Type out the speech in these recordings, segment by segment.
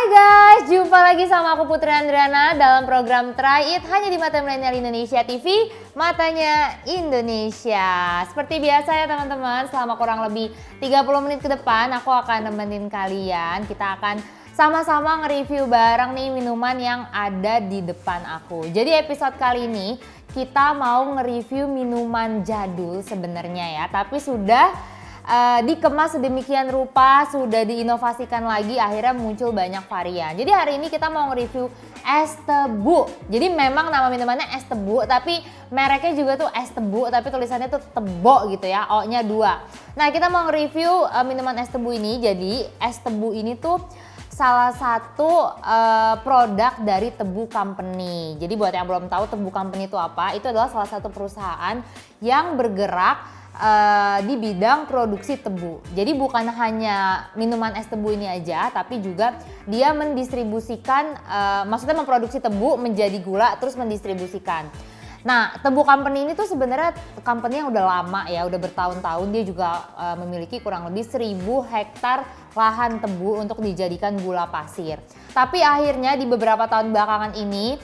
Guys, jumpa lagi sama aku Putri Andriana dalam program Try It hanya di Mata Milenial Indonesia TV, Matanya Indonesia. Seperti biasa ya teman-teman, selama kurang lebih 30 menit ke depan aku akan nemenin kalian. Kita akan sama-sama nge-review bareng nih minuman yang ada di depan aku. Jadi episode kali ini kita mau nge-review minuman jadul sebenarnya ya, tapi sudah dikemas sedemikian rupa, sudah diinovasikan lagi, akhirnya muncul banyak varian. Jadi hari ini kita mau nge-review es tebu. Jadi memang nama minumannya es tebu, tapi mereknya juga tuh es tebu, tapi tulisannya tuh tebo gitu ya, O-nya 2. Nah, kita mau nge-review minuman es tebu ini. Jadi es tebu ini tuh salah satu produk dari Tebu Company. Jadi buat yang belum tahu Tebu Company itu apa, itu adalah salah satu perusahaan yang bergerak di bidang produksi tebu. Jadi bukan hanya minuman es tebu ini aja, tapi juga dia mendistribusikan, maksudnya memproduksi tebu menjadi gula terus mendistribusikan. Nah, Tebu Company ini tuh sebenarnya company yang udah lama ya, udah bertahun-tahun. Dia juga memiliki kurang lebih 1000 hektar lahan tebu untuk dijadikan gula pasir. Tapi akhirnya di beberapa tahun belakangan ini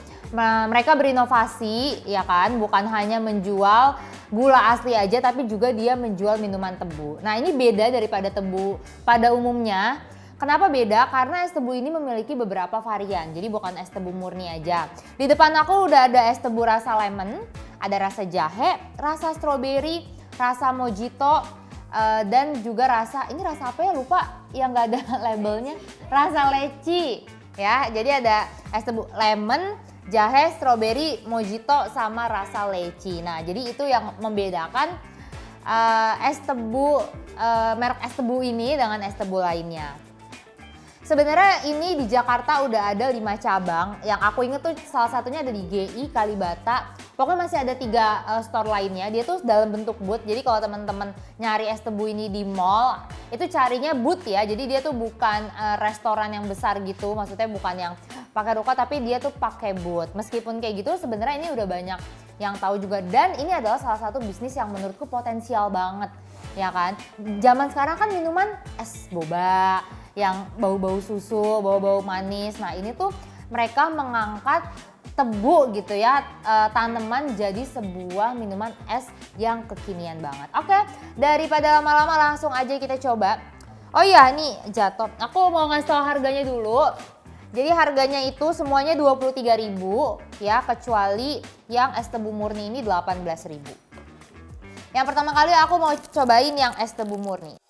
mereka berinovasi ya kan, bukan hanya menjual gula asli aja tapi juga dia menjual minuman tebu. Nah, ini beda daripada tebu pada umumnya. Kenapa beda? Karena es tebu ini memiliki beberapa varian. Jadi bukan es tebu murni aja. Di depan aku udah ada es tebu rasa lemon, ada rasa jahe, rasa stroberi, rasa mojito, dan juga rasa, ini rasa apa ya lupa yang gak ada labelnya, rasa leci ya. Jadi ada es tebu lemon, jahe, stroberi, mojito, sama rasa leci. Nah, jadi itu yang membedakan es tebu, merek es tebu ini dengan es tebu lainnya. Sebenarnya ini di Jakarta udah ada 5 cabang. Yang aku inget tuh salah satunya ada di GI, Kalibata. Pokoknya masih ada 3 store lainnya. Dia tuh dalam bentuk booth. Jadi kalau teman-teman nyari es tebu ini di mall, itu carinya booth ya. Jadi dia tuh bukan restoran yang besar gitu. Maksudnya bukan yang pakai ruko, tapi dia tuh pakai booth. Meskipun kayak gitu sebenarnya ini udah banyak yang tahu juga. Dan ini adalah salah satu bisnis yang menurutku potensial banget. Ya kan? Zaman sekarang kan minuman es boba yang bau-bau susu, bau-bau manis. Nah, ini tuh mereka mengangkat tebu gitu ya, tanaman jadi sebuah minuman es yang kekinian banget. Oke, daripada lama-lama langsung aja kita coba. Oh iya, nih jatuh. Aku mau ngasih tau harganya dulu. Jadi harganya itu semuanya 23.000 ya, kecuali yang es tebu murni ini 18.000. Yang pertama kali aku mau cobain yang es tebu murni.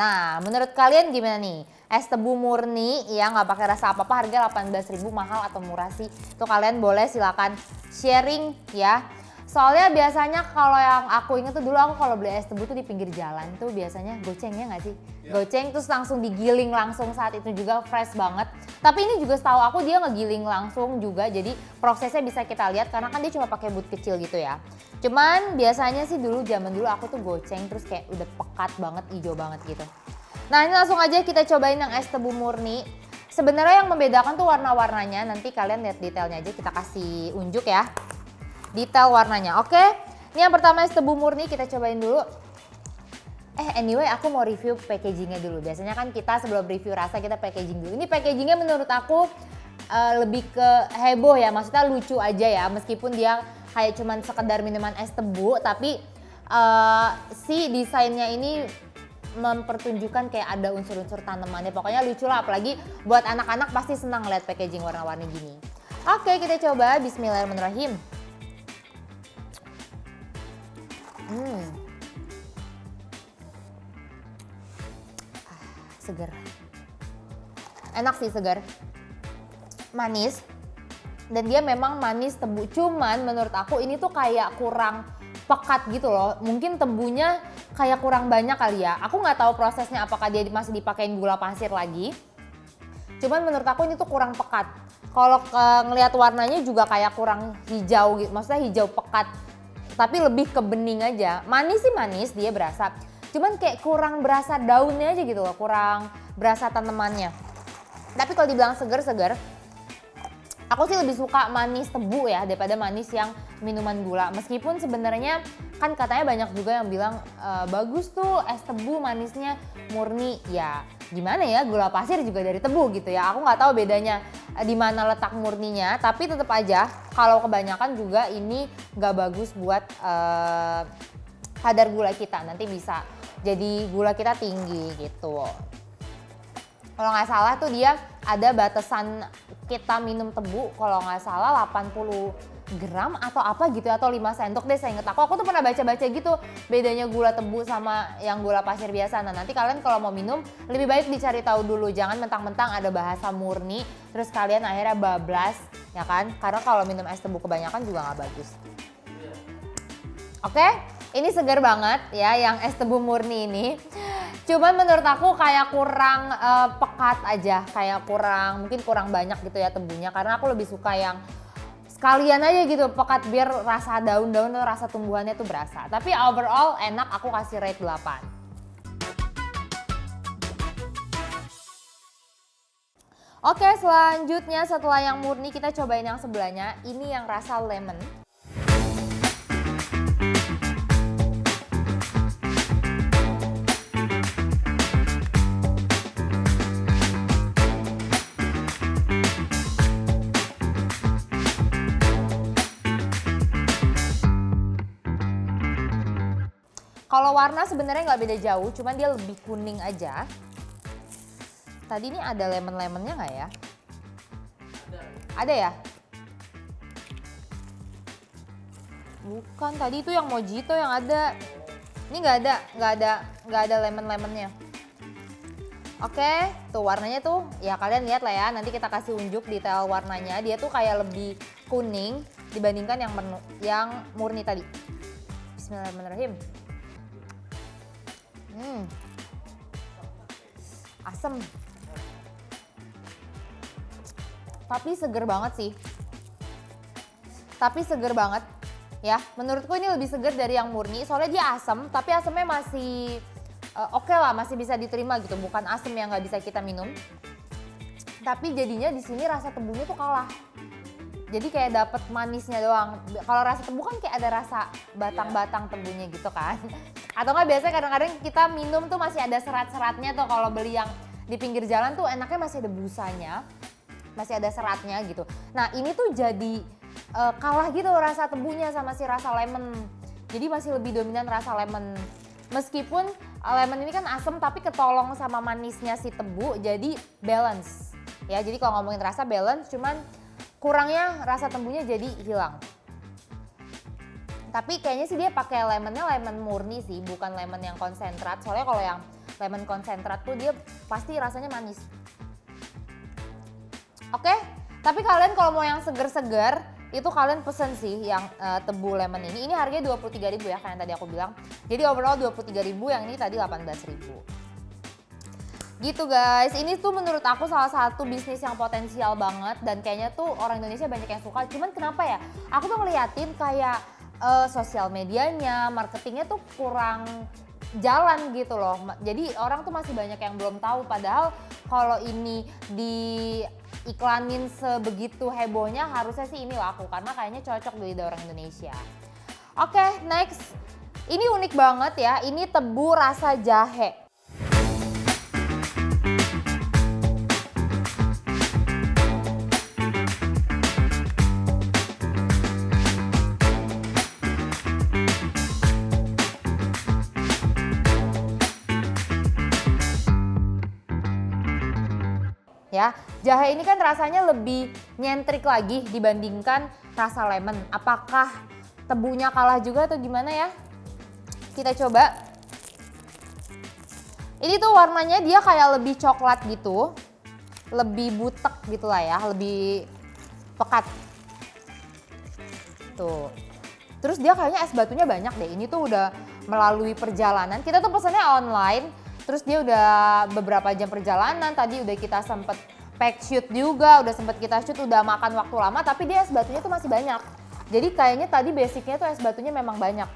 Nah, menurut kalian gimana nih? Es tebu murni ya, nggak pakai rasa apa-apa, harga 18.000, mahal atau murah sih? Itu kalian boleh silakan sharing ya. Soalnya biasanya kalau yang aku inget tuh dulu, aku kalau beli es tebu tuh di pinggir jalan tuh biasanya goceng ya nggak sih? Ya. Goceng terus langsung digiling langsung saat itu juga, fresh banget. Tapi ini juga setahu aku dia ngegiling langsung juga, jadi prosesnya bisa kita lihat karena kan dia cuma pakai boot kecil gitu ya. Cuman biasanya sih dulu, zaman dulu aku tuh goceng terus kayak udah pekat banget, hijau banget gitu. Nah, ini langsung aja kita cobain yang es tebu murni. Sebenarnya yang membedakan tuh warna-warnanya, nanti kalian lihat detailnya aja, kita kasih unjuk ya. Detail warnanya, oke? Ini yang pertama es tebu murni, kita cobain dulu. Anyway, aku mau review packagingnya dulu. Biasanya kan kita sebelum review rasa kita packaging dulu. Ini packagingnya menurut aku lebih ke heboh ya, maksudnya lucu aja ya. Meskipun dia kayak cuman sekedar minuman es tebu, tapi si desainnya ini mempertunjukkan kayak ada unsur-unsur tanamannya. Pokoknya lucu lah, apalagi buat anak-anak pasti senang lihat packaging warna-warni gini. Oke, kita coba. Bismillahirrahmanirrahim. Segar. Enak sih, segar. Manis. Dan dia memang manis tebu. Cuman menurut aku ini tuh kayak kurang pekat gitu loh. Mungkin tebunya kayak kurang banyak kali ya. Aku nggak tahu prosesnya apakah dia masih dipakein gula pasir lagi. Cuman menurut aku ini tuh kurang pekat. Kalau ngelihat warnanya juga kayak kurang hijau gitu. Maksudnya hijau pekat. Tapi lebih ke bening aja. Manis sih manis, dia berasa. cuman kayak kurang berasa daunnya aja gitu loh, kurang berasa tanamannya. Tapi kalau dibilang seger-seger, aku sih lebih suka manis tebu ya daripada manis yang minuman gula. Meskipun sebenarnya kan katanya banyak juga yang bilang bagus tuh es tebu manisnya murni. Ya gimana ya, gula pasir juga dari tebu gitu ya. Aku nggak tahu bedanya di mana letak murninya. Tapi tetap aja kalau kebanyakan juga ini nggak bagus buat kadar gula kita. Nanti bisa jadi gula kita tinggi gitu. Kalau nggak salah tuh dia ada batasan kita minum tebu, kalau nggak salah 80 gram atau apa gitu, atau 5 sendok deh saya inget aku. Aku tuh pernah baca-baca gitu bedanya gula tebu sama yang gula pasir biasa. Nah nanti kalian kalau mau minum lebih baik dicari tahu dulu, jangan mentang-mentang ada bahasa murni terus kalian akhirnya bablas ya kan, karena kalau minum es tebu kebanyakan juga nggak bagus. Oke, ini segar banget ya yang es tebu murni ini. Cuman menurut aku kayak kurang pekat aja, kayak mungkin kurang banyak gitu ya tebunya, karena aku lebih suka yang sekalian aja gitu pekat biar rasa daun-daun atau rasa tumbuhannya tuh berasa. Tapi overall enak, aku kasih rate 8. Oke, selanjutnya setelah yang murni kita cobain yang sebelahnya. Ini yang rasa lemon. Kalau warna sebenarnya nggak beda jauh, cuman dia lebih kuning aja. Tadi ini ada lemon-lemonnya nggak ya? Ada ya? Bukan, tadi itu yang mojito yang ada. Ini nggak ada lemon-lemonnya. Oke, tuh warnanya tuh ya kalian lihat lah ya. Nanti kita kasih unjuk detail warnanya. Dia tuh kayak lebih kuning dibandingkan yang murni tadi. Bismillahirrahmanirrahim. Asem. Tapi seger banget sih. Tapi seger banget ya. Menurutku ini lebih seger dari yang murni. Soalnya dia asem, tapi asemnya masih oke lah, masih bisa diterima gitu. Bukan asem yang nggak bisa kita minum. Tapi jadinya di sini rasa tebunya tuh kalah. Jadi kayak dapet manisnya doang. Kalau rasa tebu kan kayak ada rasa batang-batang tebunya gitu kan. Atau nggak biasanya kadang-kadang kita minum tuh masih ada serat-seratnya tuh, kalau beli yang di pinggir jalan tuh enaknya masih ada busanya, masih ada seratnya gitu. Nah ini tuh jadi kalah gitu rasa tebunya sama si rasa lemon. Jadi masih lebih dominan rasa lemon. Meskipun lemon ini kan asam tapi ketolong sama manisnya si tebu, jadi balance. Ya jadi kalau ngomongin rasa balance, cuman kurangnya rasa tebunya jadi hilang. Tapi kayaknya sih dia pakai lemonnya lemon murni sih, bukan lemon yang konsentrat. Soalnya kalau yang lemon konsentrat tuh dia pasti rasanya manis. Oke, tapi kalian kalau mau yang seger-seger, itu kalian pesen sih yang tebu lemon ini. Ini harganya 23.000 ya, kayak yang tadi aku bilang. Jadi overall 23.000, yang ini tadi 18.000. Gitu guys, ini tuh menurut aku salah satu bisnis yang potensial banget. Dan kayaknya tuh orang Indonesia banyak yang suka. Cuman kenapa ya, aku tuh ngeliatin kayak sosial medianya, marketingnya tuh kurang jalan gitu loh. Jadi orang tuh masih banyak yang belum tahu. Padahal kalau ini diiklanin sebegitu hebohnya, harusnya sih ini laku. Karena kayaknya cocok di lidah orang Indonesia. Oke, next. Ini unik banget ya, ini tebu rasa jahe. Ya, jahe ini kan rasanya lebih nyentrik lagi dibandingkan rasa lemon. Apakah tebunya kalah juga atau gimana ya? Kita coba. Ini tuh warnanya dia kayak lebih coklat gitu. Lebih butek gitu lah ya, lebih pekat. Tuh. Terus dia kayaknya es batunya banyak deh. Ini tuh udah melalui perjalanan. Kita tuh pesannya online. Terus dia udah beberapa jam perjalanan, tadi udah kita sempet pack shoot juga, udah sempet kita shoot, udah makan waktu lama, tapi dia es batunya tuh masih banyak. Jadi kayaknya tadi basicnya tuh es batunya memang banyak.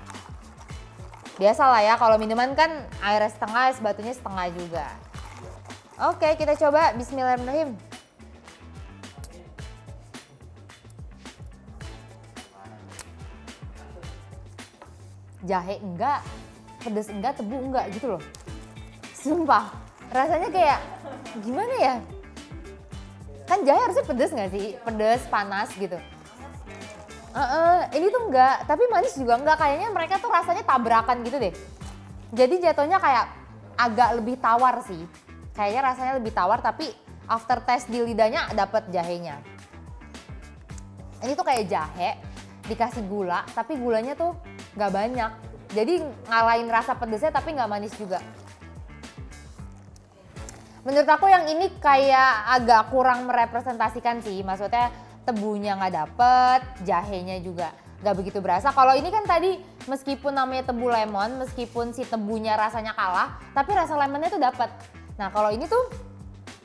Biasalah ya, kalau minuman kan airnya setengah, es batunya setengah juga. Oke, kita coba. Bismillahirrahmanirrahim. Jahe enggak, pedes enggak, tebu enggak gitu loh. Sumpah, rasanya kayak gimana ya? Kan jahe harusnya pedes nggak sih? Pedes, panas gitu. Ini tuh enggak, tapi manis juga enggak. Kayaknya mereka tuh rasanya tabrakan gitu deh. Jadi jatuhnya kayak agak lebih tawar sih. Kayaknya rasanya lebih tawar, tapi after taste di lidahnya dapet jahenya. Ini tuh kayak jahe dikasih gula, tapi gulanya tuh nggak banyak. Jadi ngalahin rasa pedesnya tapi nggak manis juga. Menurut aku yang ini kayak agak kurang merepresentasikan sih. Maksudnya tebunya nggak dapet, jahenya juga nggak begitu berasa. Kalau ini kan tadi meskipun namanya tebu lemon, meskipun si tebunya rasanya kalah, tapi rasa lemonnya tuh dapet. Nah kalau ini tuh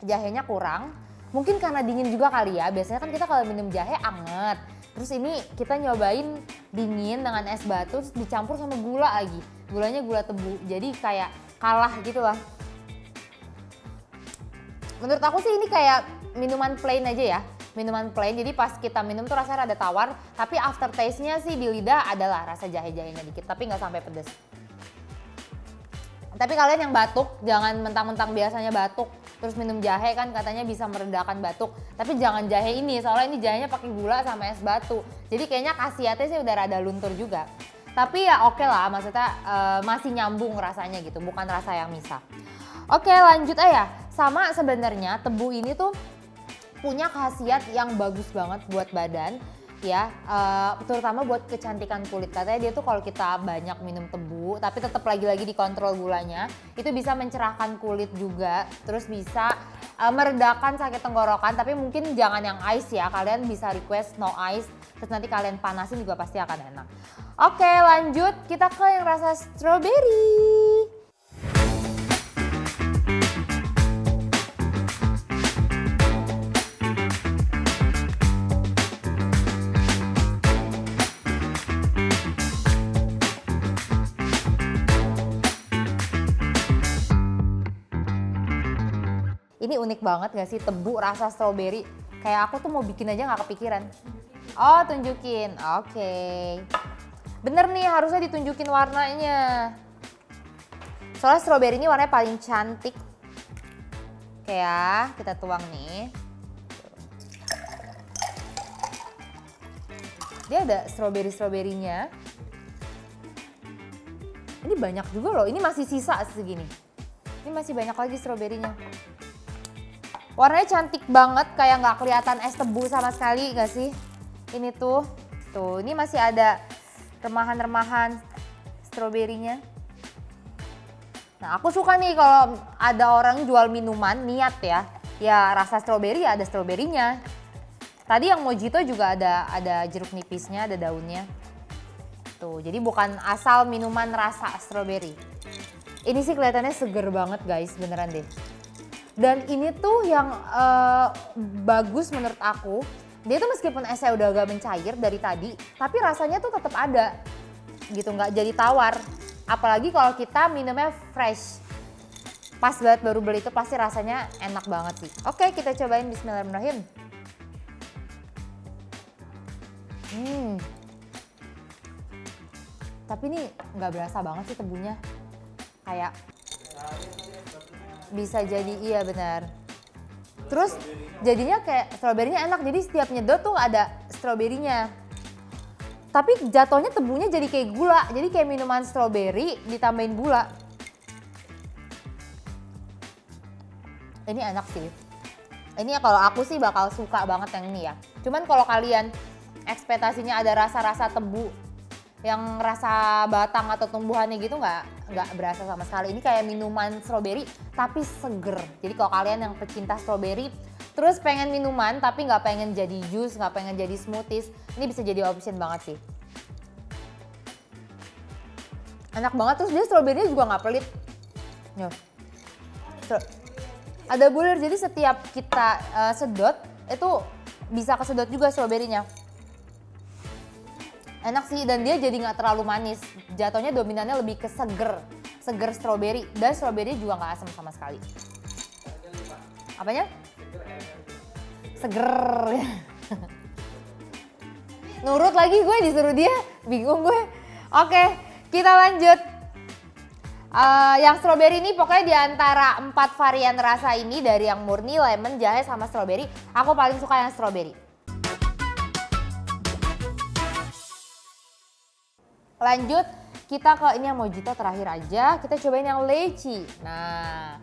jahenya kurang, mungkin karena dingin juga kali ya. Biasanya kan kita kalau minum jahe anget, terus ini kita nyobain dingin dengan es batu terus dicampur sama gula lagi. Gulanya gula tebu, jadi kayak kalah gitu lah. Menurut aku sih ini kayak minuman plain aja ya. Minuman plain, jadi pas kita minum tuh rasanya rada tawar, tapi after taste-nya sih di lidah adalah rasa jahe-jahenya dikit, tapi nggak sampai pedes. Tapi kalian yang batuk, jangan mentang-mentang biasanya batuk, terus minum jahe kan katanya bisa meredakan batuk. Tapi jangan jahe ini, soalnya ini jahenya pakai gula sama es batu. Jadi kayaknya khasiatnya sih udah rada luntur juga. Tapi ya oke lah, maksudnya masih nyambung rasanya gitu, bukan rasa yang misah. Oke lanjut aja, sama sebenarnya tebu ini tuh punya khasiat yang bagus banget buat badan ya, terutama buat kecantikan kulit. Katanya dia tuh kalau kita banyak minum tebu tapi tetap lagi-lagi dikontrol gulanya, itu bisa mencerahkan kulit juga, terus bisa meredakan sakit tenggorokan. Tapi mungkin jangan yang ice ya, kalian bisa request no ice, terus nanti kalian panasin juga pasti akan enak. Oke lanjut, kita ke yang rasa strawberry. Ini unik banget gak sih, tebu rasa strawberry. Kayak aku tuh mau bikin aja gak kepikiran. Oh tunjukin, oke. Bener nih, harusnya ditunjukin warnanya. Soalnya strawberry ini warnanya paling cantik. Oke ya, kita tuang nih. Dia ada strawberry-strawberrynya. Ini banyak juga loh, ini masih sisa segini. Ini masih banyak lagi strawberry-nya. Warnanya cantik banget, kayak nggak kelihatan es tebu sama sekali gak sih? Ini tuh ini masih ada remahan-remahan stroberinya. Nah aku suka nih kalau ada orang jual minuman niat ya rasa stroberi ya ada stroberinya. Tadi yang mojito juga ada jeruk nipisnya, ada daunnya. Tuh, jadi bukan asal minuman rasa stroberi. Ini sih kelihatannya seger banget guys, beneran deh. Dan ini tuh yang bagus menurut aku, dia tuh meskipun esnya udah agak mencair dari tadi, tapi rasanya tuh tetap ada gitu, nggak jadi tawar. Apalagi kalau kita minumnya fresh. Pas banget baru beli itu pasti rasanya enak banget sih. Oke kita cobain, bismillahirrahmanirrahim. Tapi ini nggak berasa banget sih tebunya. Kayak bisa jadi, iya benar. Terus jadinya kayak stroberinya enak, jadi setiap nyedot tuh ada stroberinya. Tapi jatuhnya tebunya jadi kayak gula, jadi kayak minuman stroberi ditambahin gula. Ini enak sih. Ini kalau aku sih bakal suka banget yang ini ya. Cuman kalau kalian ekspektasinya ada rasa-rasa tebu yang rasa batang atau tumbuhannya gitu nggak berasa sama sekali. Ini kayak minuman stroberi tapi seger. Jadi kalau kalian yang pecinta stroberi terus pengen minuman tapi nggak pengen jadi jus, nggak pengen jadi smoothies, ini bisa jadi option banget sih. Enak banget, terus dia stroberinya juga nggak pelit. Ada bulir, jadi setiap kita sedot itu bisa kesedot juga stroberinya. Enak sih, dan dia jadi nggak terlalu manis. Jatuhnya dominannya lebih ke seger stroberi, dan stroberi juga nggak asam sama sekali. Apanya? Seger. Nurut lagi gue, disuruh dia, bingung gue. Oke, kita lanjut. Yang strawberry ini pokoknya di antara 4 varian rasa ini, dari yang murni, lemon, jahe, sama strawberry, aku paling suka yang strawberry. Lanjut, kita ke ini yang mojito terakhir aja, kita cobain yang lychee. Nah,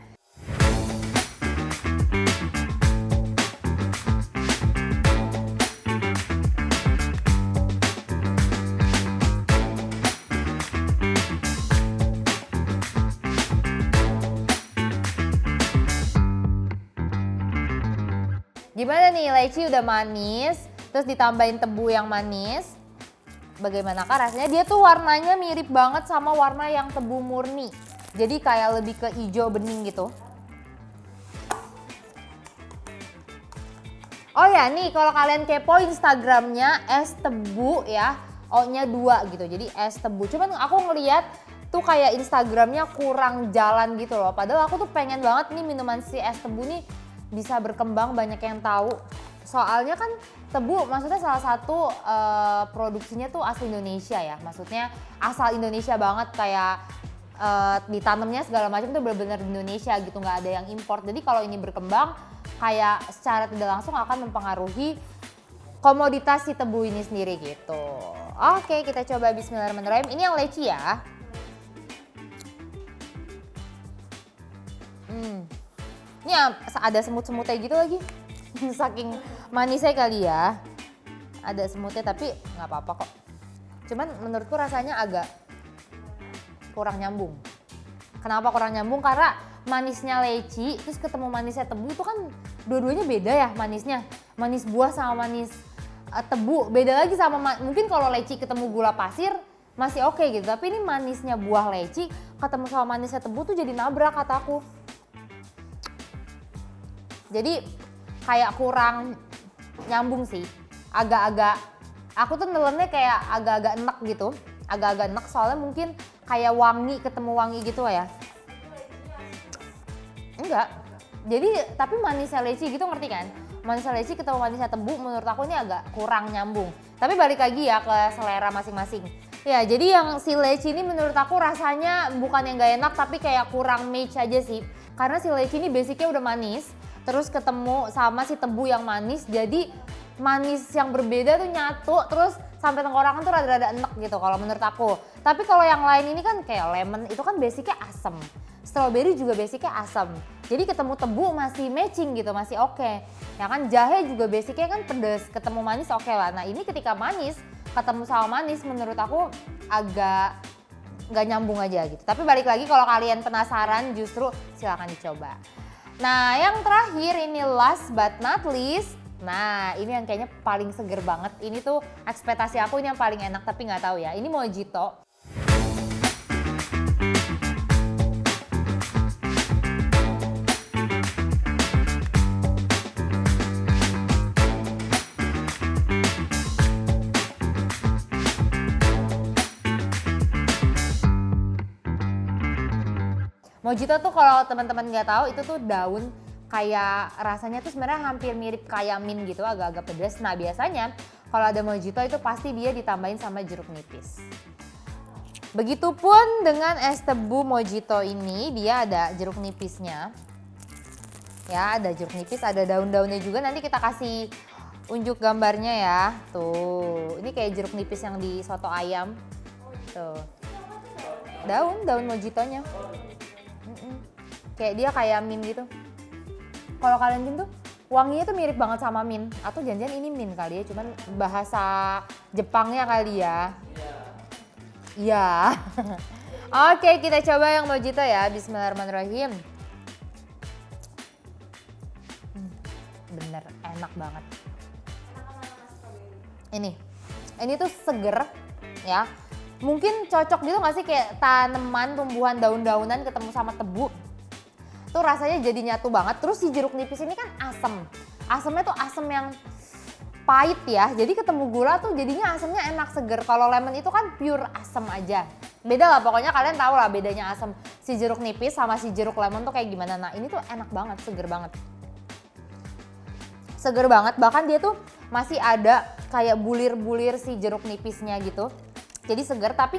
gimana nih, lychee udah manis, terus ditambahin tebu yang manis. Bagaimanakah rasanya? Dia tuh warnanya mirip banget sama warna yang tebu murni. Jadi kayak lebih ke hijau bening gitu. Oh ya nih, kalau kalian kepo Instagramnya es tebu ya, O-nya 2 gitu. Jadi es tebu. Cuman aku ngeliat tuh kayak Instagramnya kurang jalan gitu loh. Padahal aku tuh pengen banget nih minuman si es tebu nih bisa berkembang, banyak yang tahu. Soalnya kan tebu maksudnya salah satu produksinya tuh asli Indonesia ya. Maksudnya asal Indonesia banget, kayak ditanamnya segala macam tuh benar-benar di Indonesia gitu, nggak ada yang import. Jadi kalau ini berkembang kayak secara tidak langsung akan mempengaruhi komoditas si tebu ini sendiri gitu. Oke, kita coba bismillahirrahmanirrahim. Ini yang lychee ya. Ini ada semut-semutnya gitu lagi. Saking manisnya kali ya. Ada semutnya tapi nggak apa-apa kok. Cuman menurutku rasanya agak kurang nyambung. Kenapa kurang nyambung? Karena manisnya lychee terus ketemu manisnya tebu itu kan dua-duanya beda ya manisnya. Manis buah sama manis tebu beda lagi sama mungkin kalau lychee ketemu gula pasir masih oke gitu. Tapi ini manisnya buah lychee ketemu sama manisnya tebu tuh jadi nabrak kataku. Jadi kayak kurang nyambung sih, agak-agak, aku tuh nelennya kayak agak-agak enek gitu, agak-agak enek soalnya mungkin kayak wangi ketemu wangi gitu ya. Enggak, jadi tapi manisnya lychee gitu, ngerti kan? Manisnya lychee ketemu manisnya tebu menurut aku ini agak kurang nyambung. Tapi balik lagi ya ke selera masing-masing. Ya jadi yang si lychee ini menurut aku rasanya bukan yang gak enak tapi kayak kurang match aja sih. Karena si lychee ini basicnya udah manis, terus ketemu sama si tebu yang manis, jadi manis yang berbeda tuh nyatu, terus sampai tenggorokan tuh rada-rada enek gitu kalau menurut aku. Tapi kalau yang lain ini kan kayak lemon itu kan basicnya asam, strawberry juga basicnya asam, jadi ketemu tebu masih matching gitu, masih oke. Ya kan jahe juga basicnya kan pedes, ketemu manis oke lah. Nah ini ketika manis ketemu sama manis menurut aku agak nggak nyambung aja gitu. Tapi balik lagi kalau kalian penasaran justru silakan dicoba. Nah yang terakhir ini last but not least, nah ini yang kayaknya paling seger banget. Ini tuh ekspektasi aku ini yang paling enak tapi nggak tahu ya. Ini mojito. Mojito tuh kalau teman-teman nggak tahu itu tuh daun kayak rasanya tuh sebenarnya hampir mirip kayak mint gitu, agak-agak pedas. Nah biasanya kalau ada mojito itu pasti dia ditambahin sama jeruk nipis. Begitupun dengan es tebu mojito ini, dia ada jeruk nipisnya. Ya ada jeruk nipis, ada daun-daunnya juga, nanti kita kasih unjuk gambarnya ya. Tuh, ini kayak jeruk nipis yang di soto ayam. Tuh, daun mojitonya. Kayak dia kayak mint gitu. Kalau kalian cium tuh wanginya tuh mirip banget sama mint. Atau jangan-jangan ini mint kali ya, cuman bahasa Jepangnya kali ya. Iya. Oke, kita coba yang mojito ya. Bismillahirrahmanirrahim. Bener, enak banget. Ini tuh seger ya. Mungkin cocok gitu gak sih kayak tanaman, tumbuhan, daun-daunan ketemu sama tebu. Tuh rasanya jadi nyatu banget. Terus si jeruk nipis ini kan asem. Asemnya tuh asem yang pahit ya, jadi ketemu gula tuh jadinya asamnya enak seger. Kalau lemon itu kan pure asam aja. Beda lah, pokoknya kalian tahu lah bedanya asam si jeruk nipis sama si jeruk lemon tuh kayak gimana. Nah ini tuh enak banget, seger banget. Seger banget, bahkan dia tuh masih ada kayak bulir-bulir si jeruk nipisnya gitu. Jadi seger tapi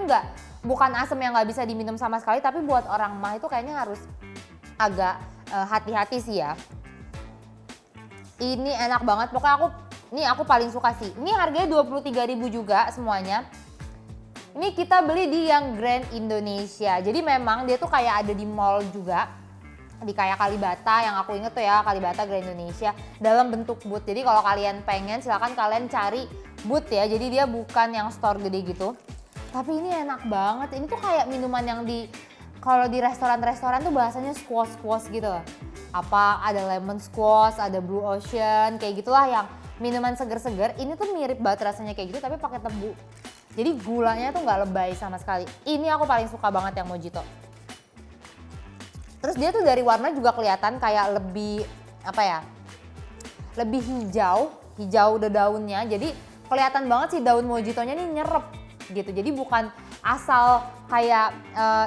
bukan asam yang nggak bisa diminum sama sekali, tapi buat orang mah itu kayaknya harus agak hati-hati sih ya. Ini enak banget, pokoknya aku paling suka sih. Ini harganya 23.000 juga semuanya. Ini kita beli di yang Grand Indonesia. Jadi memang dia tuh kayak ada di mall juga. Di kayak Kalibata, yang aku inget tuh ya, Kalibata Grand Indonesia dalam bentuk booth. Jadi kalau kalian pengen silahkan kalian cari booth ya. Jadi dia bukan yang store gede gitu. Tapi ini enak banget. Ini tuh kayak minuman yang kalau di restoran-restoran tuh bahasanya squash gitu. Apa ada lemon squash, ada blue ocean, kayak gitulah yang minuman seger-seger. Ini tuh mirip banget rasanya kayak gitu tapi pakai tebu. Jadi gulanya tuh nggak lebay sama sekali. Ini aku paling suka banget yang mojito. Terus dia tuh dari warna juga kelihatan kayak lebih lebih hijau daunnya. Jadi kelihatan banget sih daun mojitonya nih nyerep gitu. Jadi bukan asal kayak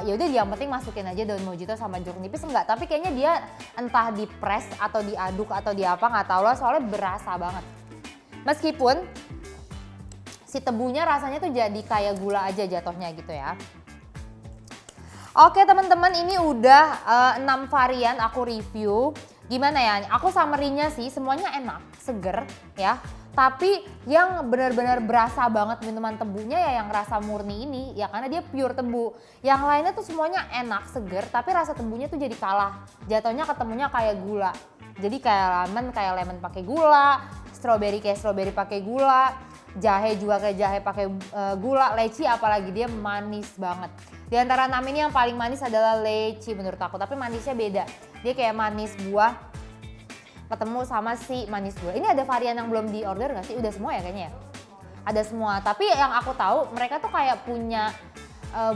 ya udah yang penting masukin aja daun mojito sama jeruk nipis, enggak. Tapi kayaknya dia entah di press atau diaduk atau di apa nggak tahu lah, soalnya berasa banget. Meskipun si tebunya rasanya tuh jadi kayak gula aja jatuhnya gitu ya. Oke teman-teman, ini udah 6 varian aku review. Gimana ya, aku summary-nya sih semuanya enak, seger ya. Tapi yang benar-benar berasa banget minuman tebunya ya yang rasa murni ini ya, karena dia pure tebu. Yang lainnya tuh semuanya enak, seger, tapi rasa tebunya tuh jadi kalah. Jatuhnya ketemunya kayak gula. Jadi kayak lemon pakai gula, strawberry kayak strawberry pakai gula, jahe juga kayak jahe pakai gula, leci apalagi dia manis banget. Di antara 6 ini yang paling manis adalah leci menurut aku, tapi manisnya beda. Dia kayak manis buah ketemu sama si manis gula. Ini ada varian yang belum di order gak sih? Udah semua ya kayaknya ya? Ada semua, tapi yang aku tahu mereka tuh kayak punya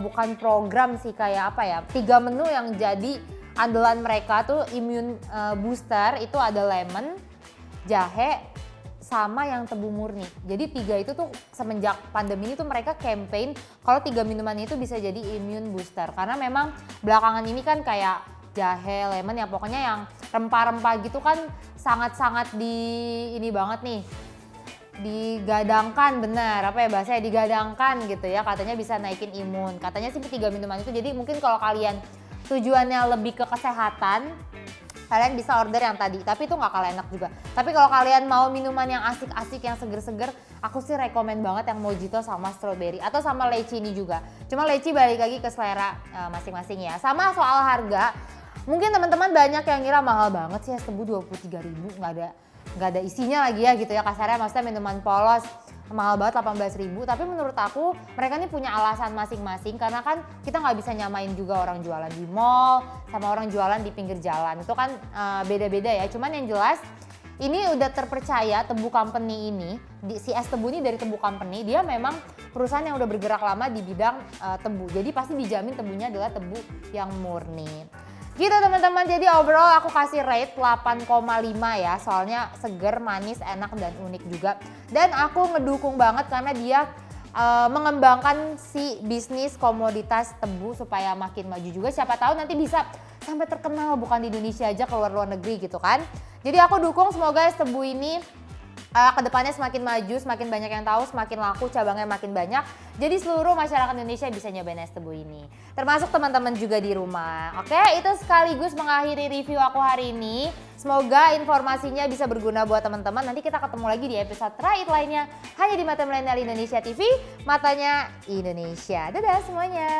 bukan program sih, kayak 3 menu yang jadi andalan mereka tuh immune booster. Itu ada lemon, jahe, sama yang tebu murni. Jadi 3 itu tuh semenjak pandemi ini tuh mereka campaign kalau 3 minuman itu bisa jadi immune booster. Karena memang belakangan ini kan kayak jahe, lemon ya pokoknya yang rempah-rempah gitu kan sangat-sangat ini banget nih. Digadangkan, bener bahasanya digadangkan gitu ya, katanya bisa naikin imun. Katanya sih 3 minuman itu, jadi mungkin kalau kalian tujuannya lebih ke kesehatan, kalian bisa order yang tadi, tapi itu nggak kalah enak juga. Tapi kalau kalian mau minuman yang asik-asik, yang seger-seger, aku sih rekomen banget yang mojito sama strawberry atau sama leci ini juga. Cuma leci balik lagi ke selera masing-masing ya. Sama soal harga, mungkin teman-teman banyak yang ngira mahal banget sih es tebu 23.000, nggak ada isinya lagi ya gitu ya kasarnya, maksudnya minuman polos mahal banget 18.000. Tapi menurut aku mereka ini punya alasan masing-masing, karena kan kita nggak bisa nyamain juga orang jualan di mall sama orang jualan di pinggir jalan, itu kan beda-beda ya. Cuman yang jelas ini udah terpercaya, Tebu Company ini, si es tebu ini dari Tebu Company, dia memang perusahaan yang udah bergerak lama di bidang tebu, jadi pasti dijamin tebunya adalah tebu yang murni. Gitu teman-teman, jadi overall aku kasih rate 8,5 ya, soalnya seger, manis, enak, dan unik juga. Dan aku ngedukung banget karena dia mengembangkan si bisnis komoditas tebu supaya makin maju juga. Siapa tahu nanti bisa sampai terkenal bukan di Indonesia aja, keluar luar negeri gitu kan. Jadi aku dukung semoga es tebu ini kedepannya semakin maju, semakin banyak yang tahu, semakin laku, cabangnya makin banyak. Jadi seluruh masyarakat Indonesia bisa nyobain es tebu ini. Termasuk teman-teman juga di rumah. Oke, itu sekaligus mengakhiri review aku hari ini. Semoga informasinya bisa berguna buat teman-teman. Nanti kita ketemu lagi di episode Try It lainnya. Hanya di Mata Milenial Indonesia TV, matanya Indonesia. Dadah semuanya.